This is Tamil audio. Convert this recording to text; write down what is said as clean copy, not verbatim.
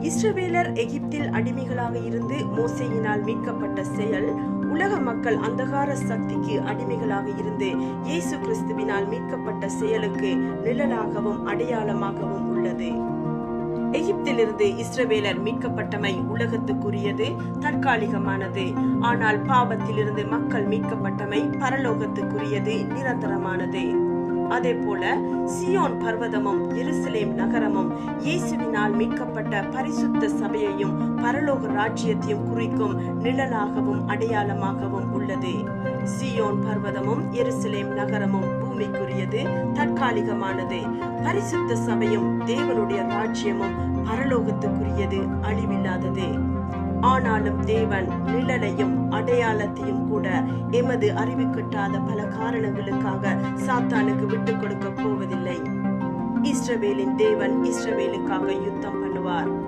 இஸ்ரவேலர் எகிப்தில் அடிமைகளாக இருந்து மோசேயினால் மீட்கப்பட்ட செயல் உலக மக்கள் அந்தகார சக்திக்கு அடிமைகளாக இருந்து இயேசு கிறிஸ்துவினால் மீட்கப்பட்ட செயலுக்கு நிழலாகவும் அடையாளமாகவும் உள்ளது. எகிப்திலிருந்து இஸ்ரவேலர் மீட்கப்பட்டமை உலகத்துக்குரியது, தற்காலிகமானது. ஆனால் பாவத்திலிருந்து மக்கள் மீட்கப்பட்டமை பரலோகத்துக்குரியது, நிரந்தரமானது. அதே போல சியோன் பர்வதமும் எருசலேம் நகரமும் இயேசுவினால் மீட்கப்பட்ட பரிசுத்த சபையையும் பரலோக ராஜ்யத்தையும் குறிக்கும் நிழலாகவும் அடையாளமாகவும் உள்ளது. சியோன் பர்வதமும் எருசலேம் நகரமும் பூமிக்குரியது, தற்காலிகமானது. பரிசுத்த சபையும் தேவனுடைய ராஜ்யமும் பரலோகத்துக்குரியது, அழிவில்லாதது. ஆனாலும் தேவன் நிழலையும் அடையாளத்தையும் கூட எமது அறிவு கிட்டாத பல காரணங்களுக்காக சாத்தானுக்கு விட்டுக் கொடுக்க போவதில்லை. இஸ்ரவேலின் தேவன் இஸ்ரவேலுக்காக யுத்தம் பண்ணுவார்.